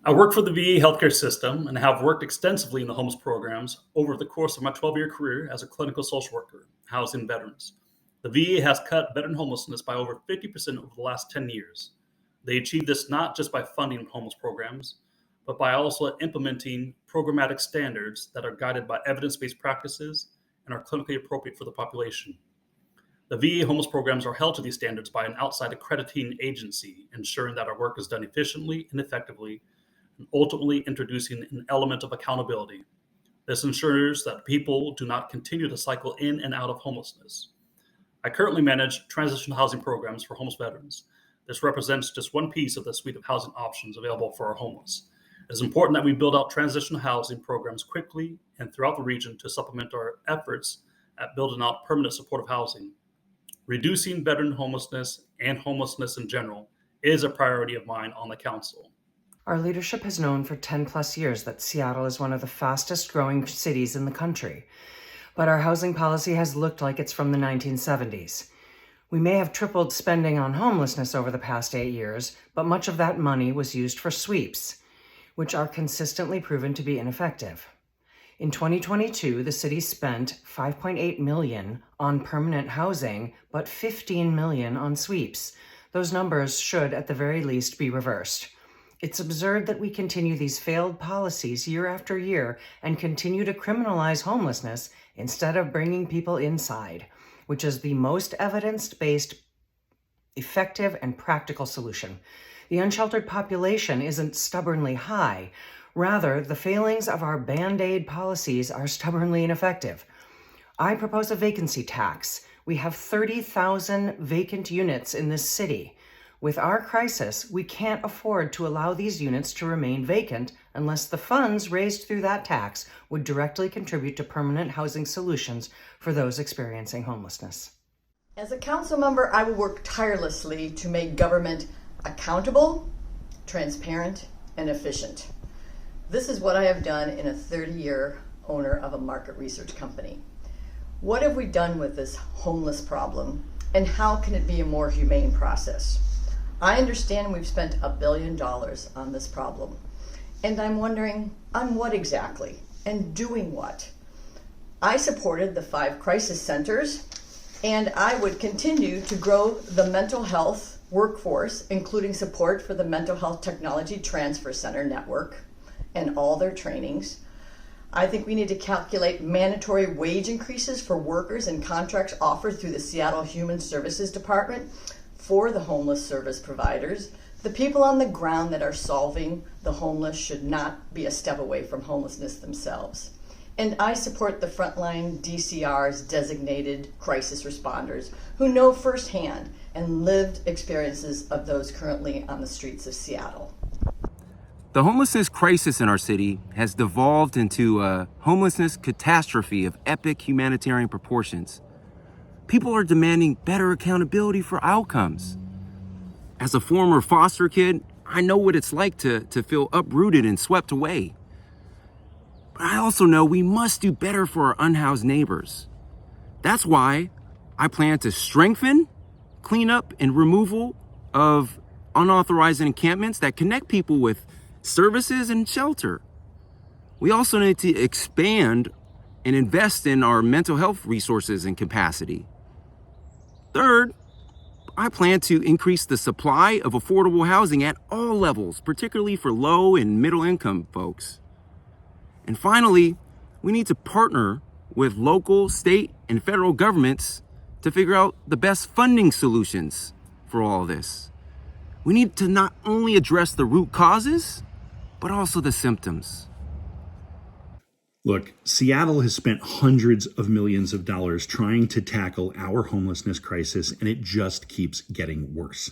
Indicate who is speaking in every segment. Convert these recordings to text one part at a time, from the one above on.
Speaker 1: I work for the VA healthcare system and have worked extensively in the homeless programs over the course of my 12-year career as a clinical social worker housing veterans. The VA has cut veteran homelessness by over 50% over the last 10 years. They achieve this not just by funding homeless programs, but by also implementing programmatic standards that are guided by evidence based practices and are clinically appropriate for the population. The VA homeless programs are held to these standards by an outside accrediting agency, ensuring that our work is done efficiently and effectively, and ultimately introducing an element of accountability. This ensures that people do not continue to cycle in and out of homelessness. I currently manage transitional housing programs for homeless veterans. This represents just one piece of the suite of housing options available for our homeless. It is important that we build out transitional housing programs quickly and throughout the region to supplement our efforts at building out permanent supportive housing. Reducing veteran homelessness and homelessness in general is a priority of mine on the council.
Speaker 2: Our leadership has known for 10 plus years that Seattle is one of the fastest growing cities in the country, but our housing policy has looked like it's from the 1970s. We may have tripled spending on homelessness over the past 8 years, but much of that money was used for sweeps, which are consistently proven to be ineffective. In 2022, the city spent $5.8 million on permanent housing, but $15 million on sweeps. Those numbers should, at the very least, be reversed. It's absurd that we continue these failed policies year after year and continue to criminalize homelessness instead of bringing people inside, which is the most evidence-based, effective, and practical solution. The unsheltered population isn't stubbornly high. Rather, the failings of our Band-Aid policies are stubbornly ineffective. I propose a vacancy tax. We have 30,000 vacant units in this city. With our crisis, we can't afford to allow these units to remain vacant unless the funds raised through that tax would directly contribute to permanent housing solutions for those experiencing homelessness.
Speaker 3: As a council member, I will work tirelessly to make government accountable, transparent, and efficient. This is what I have done in a 30-year owner of a market research company. What have we done with this homeless problem, and how can it be a more humane process? I understand we've spent $1 billion on this problem, and I'm wondering on what exactly, and doing what? I supported the 5 crisis centers, and I would continue to grow the mental health workforce, including support for the Mental Health Technology Transfer Center network and all their trainings. I think we need to calculate mandatory wage increases for workers and contracts offered through the Seattle Human Services Department for the homeless service providers. The people on the ground that are solving the homeless should not be a step away from homelessness themselves. And I support the frontline DCR's designated crisis responders who know firsthand and lived experiences of those currently on the streets of Seattle.
Speaker 4: The homelessness crisis in our city has devolved into a homelessness catastrophe of epic humanitarian proportions. People are demanding better accountability for outcomes. As a former foster kid, I know what it's like to feel uprooted and swept away. But I also know we must do better for our unhoused neighbors. That's why I plan to strengthen, cleanup, and removal of unauthorized encampments that connect people with services and shelter. We also need to expand and invest in our mental health resources and capacity. Third, I plan to increase the supply of affordable housing at all levels, particularly for low and middle income folks. And finally, we need to partner with local, state, and federal governments to figure out the best funding solutions for all of this. We need to not only address the root causes, but also the symptoms.
Speaker 5: Look, Seattle has spent hundreds of millions of dollars trying to tackle our homelessness crisis, and it just keeps getting worse.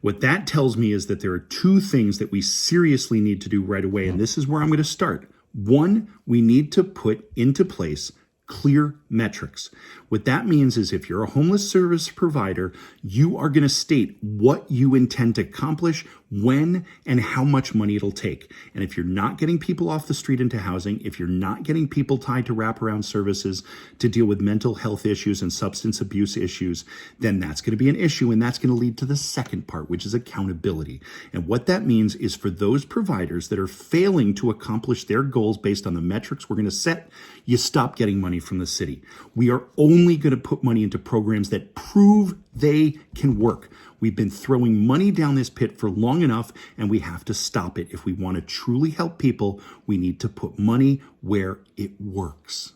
Speaker 5: What that tells me is that there are 2 things that we seriously need to do right away, and this is where I'm going to start. 1, we need to put into place clear metrics. What that means is if you're a homeless service provider, you are going to state what you intend to accomplish, when, and how much money it'll take. And if you're not getting people off the street into housing, if you're not getting people tied to wraparound services to deal with mental health issues and substance abuse issues, then that's going to be an issue. And that's going to lead to the second part, which is accountability. And what that means is for those providers that are failing to accomplish their goals based on the metrics we're going to set, you stop getting money from the city. We are only going to put money into programs that prove they can work. We've been throwing money down this pit for long enough, and we have to stop it. If we want to truly help people, we need to put money where it works.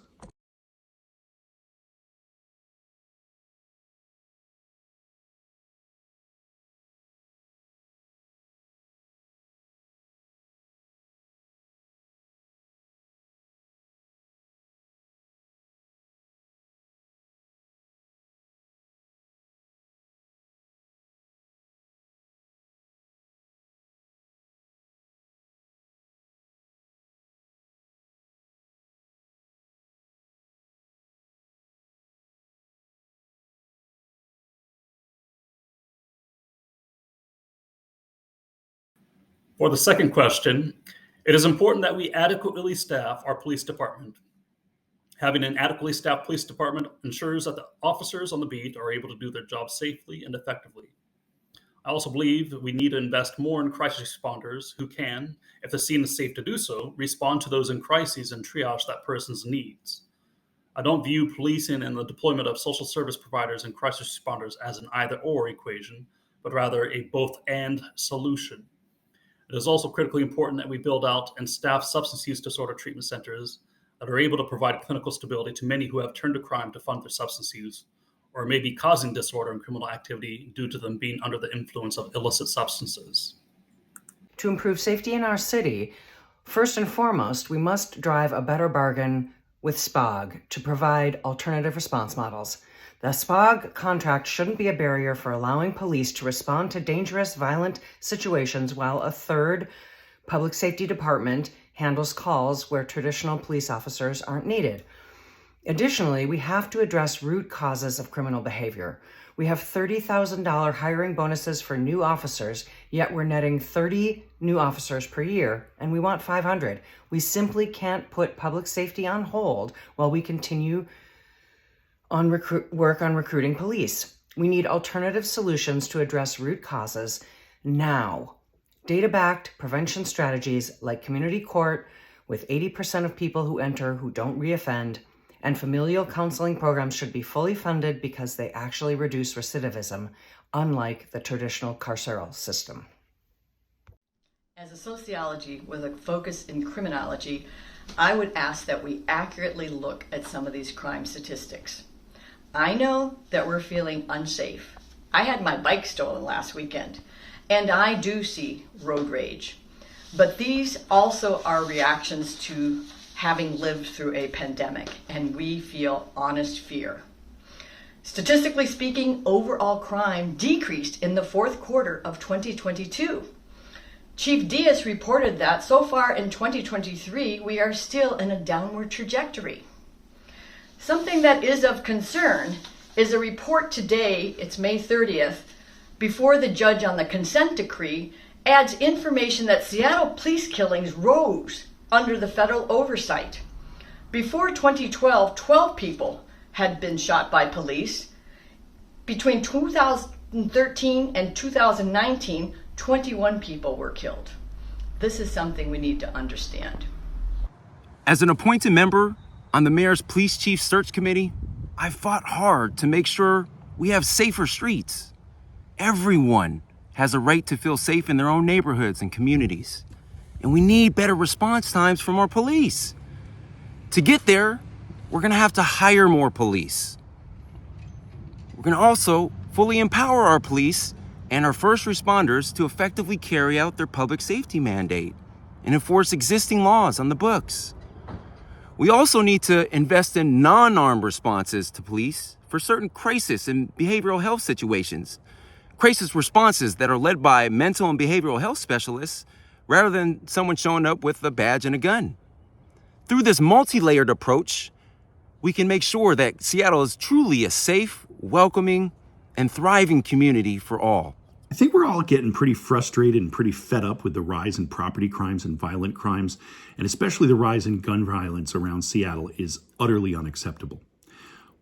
Speaker 1: For the second question, it is important that we adequately staff our police department. Having an adequately staffed police department ensures that the officers on the beat are able to do their job safely and effectively. I also believe that we need to invest more in crisis responders who can, if the scene is safe to do so, respond to those in crises and triage that person's needs. I don't view policing and the deployment of social service providers and crisis responders as an either-or equation, but rather a both-and solution. It is also critically important that we build out and staff substance use disorder treatment centers that are able to provide clinical stability to many who have turned to crime to fund their substance use, or may be causing disorder and criminal activity due to them being under the influence of illicit substances.
Speaker 2: To improve safety in our city, first and foremost, we must drive a better bargain with SPOG to provide alternative response models. The SPOG contract shouldn't be a barrier for allowing police to respond to dangerous, violent situations while a third public safety department handles calls where traditional police officers aren't needed. Additionally, we have to address root causes of criminal behavior. We have $30,000 hiring bonuses for new officers, yet we're netting 30 new officers per year, and we want 500. We simply can't put public safety on hold while we continue on work on recruiting police. We need alternative solutions to address root causes now. Data-backed prevention strategies like community court, with 80% of people who enter who don't reoffend, and familial counseling programs should be fully funded because they actually reduce recidivism, unlike the traditional carceral system.
Speaker 3: As a sociology with a focus in criminology, I would ask that we accurately look at some of these crime statistics. I know that we're feeling unsafe. I had my bike stolen last weekend, and I do see road rage. But these also are reactions to having lived through a pandemic, and we feel honest fear. Statistically speaking, overall crime decreased in the fourth quarter of 2022. Chief Diaz reported that so far in 2023, we are still in a downward trajectory. Something that is of concern is a report today, it's May 30th, before the judge on the consent decree adds information that Seattle police killings rose under the federal oversight. Before 2012, 12 people had been shot by police. Between 2013 and 2019, 21 people were killed. This is something we need to understand.
Speaker 4: As an appointed member on the mayor's police chief search committee, I fought hard to make sure we have safer streets. Everyone has a right to feel safe in their own neighborhoods and communities. And we need better response times from our police. To get there, we're gonna have to hire more police. We're gonna also fully empower our police and our first responders to effectively carry out their public safety mandate and enforce existing laws on the books. We also need to invest in non-armed responses to police for certain crisis and behavioral health situations. Crisis responses that are led by mental and behavioral health specialists rather than someone showing up with a badge and a gun. Through this multi-layered approach, we can make sure that Seattle is truly a safe, welcoming, and thriving community for all.
Speaker 5: I think we're all getting pretty frustrated and pretty fed up with the rise in property crimes and violent crimes, and especially the rise in gun violence around Seattle is utterly unacceptable.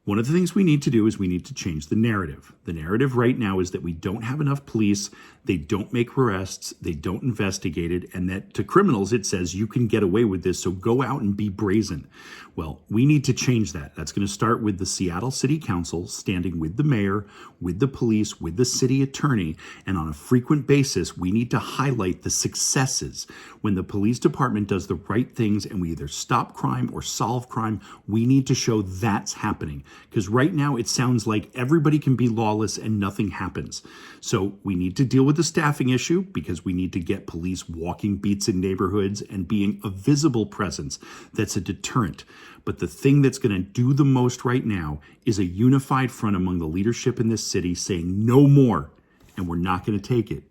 Speaker 5: One of the things we need to do is we need to change the narrative. The narrative right now is that we don't have enough police, they don't make arrests, they don't investigate it, and that to criminals it says you can get away with this, so go out and be brazen. Well, we need to change that. That's going to start with the Seattle City Council standing with the mayor, with the police, with the city attorney, and on a frequent basis, we need to highlight the successes. When the police department does the right things and we either stop crime or solve crime, we need to show that's happening. Because right now it sounds like everybody can be lawless and nothing happens. So we need to deal with the staffing issue because we need to get police walking beats in neighborhoods and being a visible presence that's a deterrent. But the thing that's going to do the most right now is a unified front among the leadership in this city saying no more, and we're not going to take it.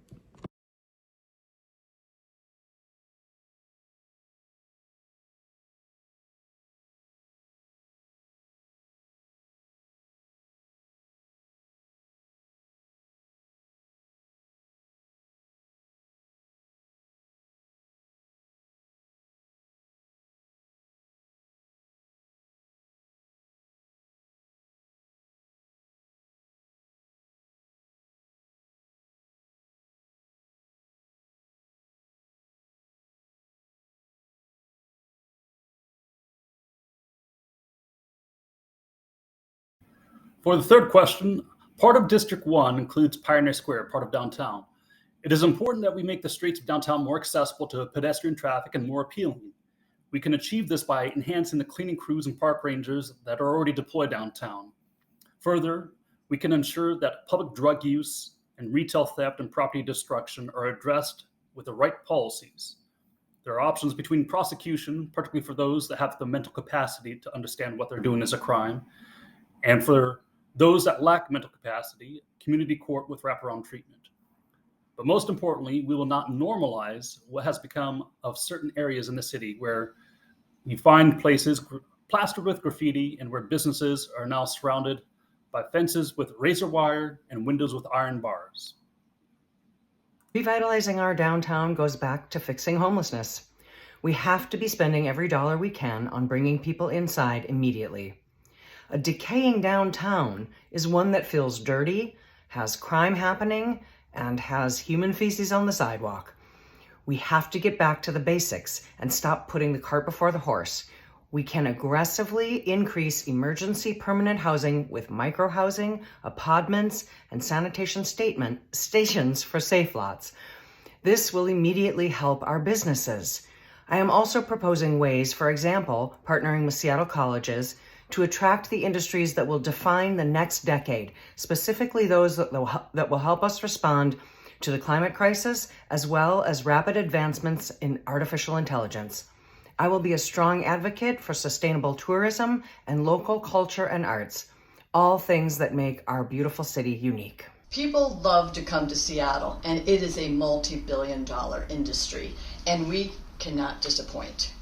Speaker 1: For the third question, part of District 1 includes Pioneer Square, part of downtown. It is important that we make the streets of downtown more accessible to pedestrian traffic and more appealing. We can achieve this by enhancing the cleaning crews and park rangers that are already deployed downtown. Further, we can ensure that public drug use and retail theft and property destruction are addressed with the right policies. There are options between prosecution, particularly for those that have the mental capacity to understand what they're doing is a crime, and for those that lack mental capacity, community court with wraparound treatment. But most importantly, we will not normalize what has become of certain areas in the city where you find places plastered with graffiti and where businesses are now surrounded by fences with razor wire and windows with iron bars.
Speaker 2: Revitalizing our downtown goes back to fixing homelessness. We have to be spending every dollar we can on bringing people inside immediately. A decaying downtown is one that feels dirty, has crime happening, and has human feces on the sidewalk. We have to get back to the basics and stop putting the cart before the horse. We can aggressively increase emergency permanent housing with micro-housing, apartments, and sanitation stations for safe lots. This will immediately help our businesses. I am also proposing ways, for example, partnering with Seattle colleges to attract the industries that will define the next decade, specifically those that will help us respond to the climate crisis, as well as rapid advancements in artificial intelligence. I will be a strong advocate for sustainable tourism and local culture and arts, all things that make our beautiful city unique.
Speaker 3: People love to come to Seattle, and it is a multi-billion-dollar industry, and we cannot disappoint.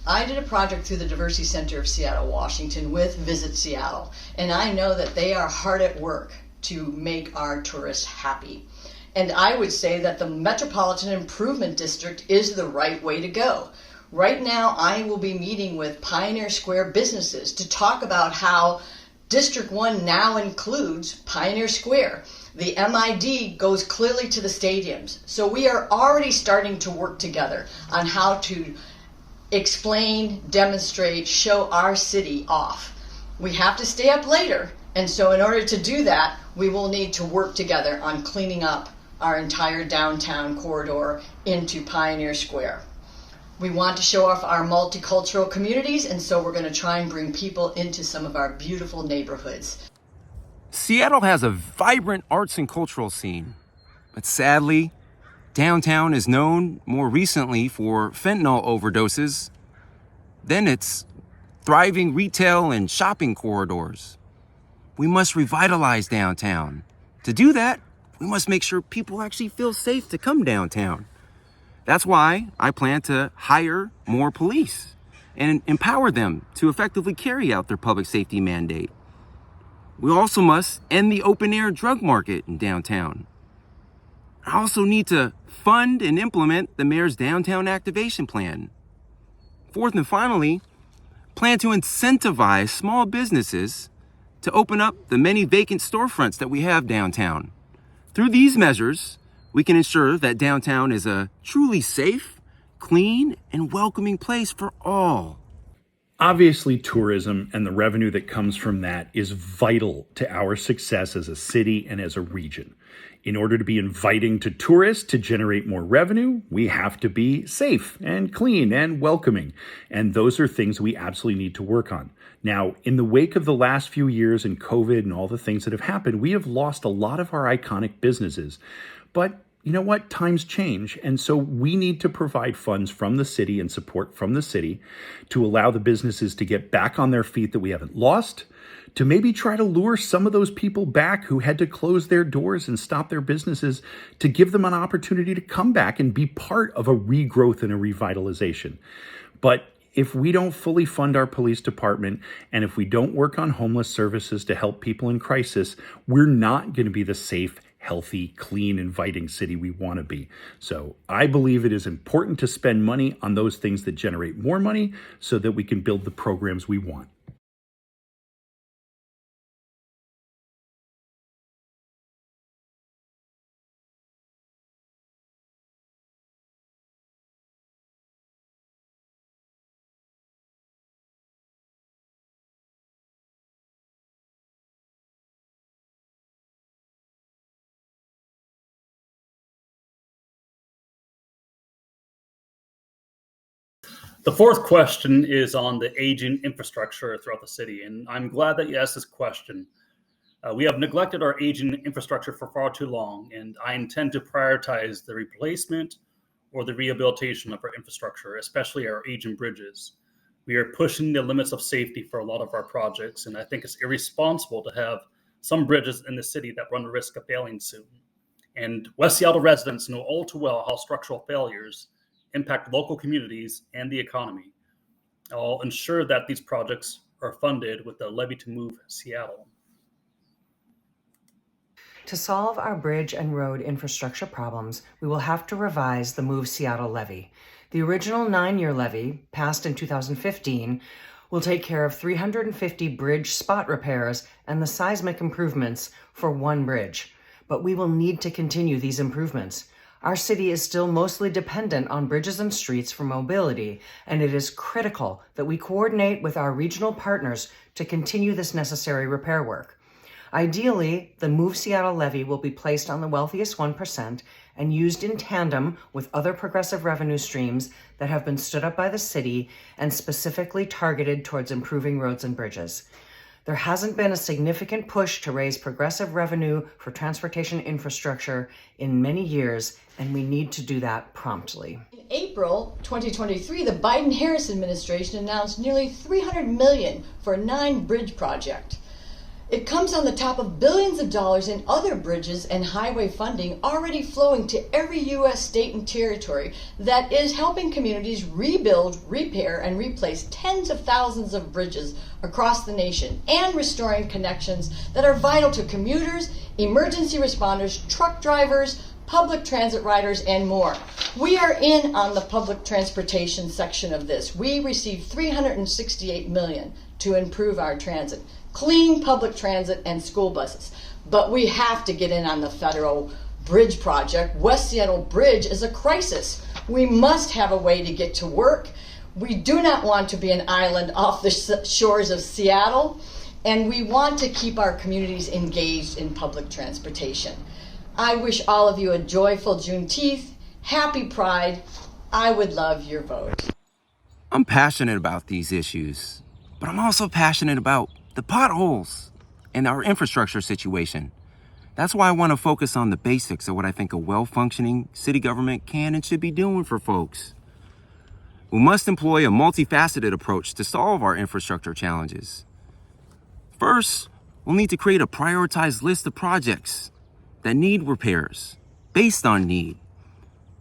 Speaker 3: I did a project through the Diversity Center of Seattle, Washington with Visit Seattle, and I know that they are hard at work to make our tourists happy. And I would say that the Metropolitan Improvement District is the right way to go. Right now, I will be meeting with Pioneer Square businesses to talk about how District 1 now includes Pioneer Square. The MID goes clearly to the stadiums. So we are already starting to work together on how to explain, demonstrate, show our city off. We have to stay up later, and so in order to do that, we will need to work together on cleaning up our entire downtown corridor into Pioneer Square. We want to show off our multicultural communities, and so we're going to try and bring people into some of our beautiful neighborhoods.
Speaker 4: Seattle has a vibrant arts and cultural scene, but sadly, downtown is known more recently for fentanyl overdoses. Then it's thriving retail and shopping corridors. We must revitalize downtown. To do that, we must make sure people actually feel safe to come downtown. That's why I plan to hire more police and empower them to effectively carry out their public safety mandate. We also must end the open-air drug market in downtown. I also need to fund and implement the mayor's downtown activation plan. Fourth and finally, plan to incentivize small businesses to open up the many vacant storefronts that we have downtown. Through these measures, we can ensure that downtown is a truly safe, clean, and welcoming place for all.
Speaker 5: Obviously, tourism and the revenue that comes from that is vital to our success as a city and as a region. In order to be inviting to tourists to generate more revenue, we have to be safe and clean and welcoming. And those are things we absolutely need to work on. Now, in the wake of the last few years and COVID and all the things that have happened, we have lost a lot of our iconic businesses. But you know what? Times change. And so we need to provide funds from the city and support from the city to allow the businesses to get back on their feet that we haven't lost, to maybe try to lure some of those people back who had to close their doors and stop their businesses, to give them an opportunity to come back and be part of a regrowth and a revitalization. But if we don't fully fund our police department and if we don't work on homeless services to help people in crisis, we're not going to be the safe, healthy, clean, inviting city we want to be. So I believe it is important to spend money on those things that generate more money so that we can build the programs we want.
Speaker 1: The fourth question is on the aging infrastructure throughout the city, and I'm glad that you asked this question. We have neglected our aging infrastructure for far too long, and I intend to prioritize the replacement or the rehabilitation of our infrastructure, especially our aging bridges. We are pushing the limits of safety for a lot of our projects, and I think it's irresponsible to have some bridges in the city that run the risk of failing soon. And West Seattle residents know all too well how structural failures impact local communities and the economy. I'll ensure that these projects are funded with the Levy to Move Seattle.
Speaker 2: To solve our bridge and road infrastructure problems, we will have to revise the Move Seattle levy. The original 9-year levy, passed in 2015, will take care of 350 bridge spot repairs and the seismic improvements for one bridge. But we will need to continue these improvements. Our city is still mostly dependent on bridges and streets for mobility, and it is critical that we coordinate with our regional partners to continue this necessary repair work. Ideally, the Move Seattle levy will be placed on the wealthiest 1% and used in tandem with other progressive revenue streams that have been stood up by the city and specifically targeted towards improving roads and bridges. There hasn't been a significant push to raise progressive revenue for transportation infrastructure in many years, and we need to do that promptly.
Speaker 3: In April 2023, the Biden-Harris administration announced nearly $300 million for a 9-bridge project. It comes on the top of billions of dollars in other bridges and highway funding already flowing to every U.S. state and territory that is helping communities rebuild, repair, and replace tens of thousands of bridges across the nation and restoring connections that are vital to commuters, emergency responders, truck drivers, public transit riders, and more. We are in on the public transportation section of this. We received $368 million to improve our transit. Clean public transit and school buses. But we have to get in on the federal bridge project. West Seattle Bridge is a crisis. We must have a way to get to work. We do not want to be an island off the shores of Seattle, and we want to keep our communities engaged in public transportation. I wish all of you a joyful Juneteenth, happy Pride. I would love your vote.
Speaker 4: I'm passionate about these issues, but I'm also passionate about the potholes and our infrastructure situation. That's why I want to focus on the basics of what I think a well-functioning city government can and should be doing for folks. We must employ a multifaceted approach to solve our infrastructure challenges. First, we'll need to create a prioritized list of projects that need repairs based on need.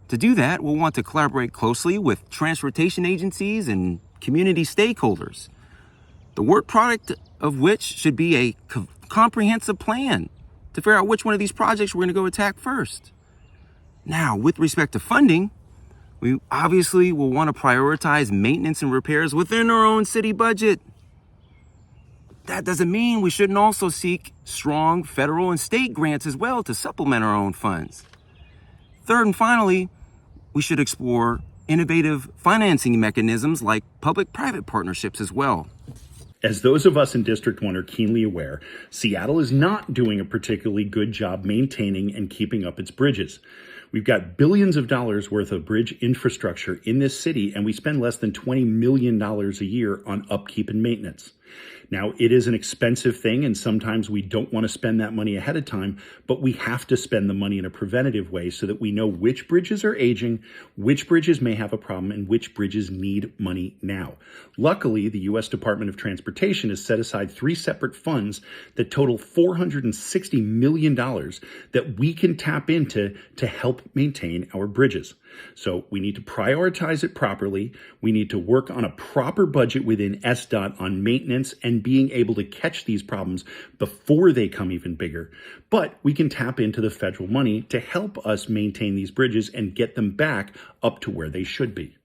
Speaker 4: To do that, we'll want to collaborate closely with transportation agencies and community stakeholders, the work product of which should be a comprehensive plan to figure out which one of these projects we're going to go attack first. Now, with respect to funding, we obviously will want to prioritize maintenance and repairs within our own city budget. That doesn't mean we shouldn't also seek strong federal and state grants as well to supplement our own funds. Third and finally, we should explore innovative financing mechanisms like public-private partnerships as well.
Speaker 5: As those of us in District 1 are keenly aware, Seattle is not doing a particularly good job maintaining and keeping up its bridges. We've got billions of dollars worth of bridge infrastructure in this city, and we spend less than $20 million a year on upkeep and maintenance. Now, it is an expensive thing, and sometimes we don't want to spend that money ahead of time, but we have to spend the money in a preventative way so that we know which bridges are aging, which bridges may have a problem, and which bridges need money now. Luckily, the U.S. Department of Transportation has set aside 3 separate funds that total $460 million that we can tap into to help maintain our bridges. So we need to prioritize it properly. We need to work on a proper budget within SDOT on maintenance and being able to catch these problems before they come even bigger. But we can tap into the federal money to help us maintain these bridges and get them back up to where they should be.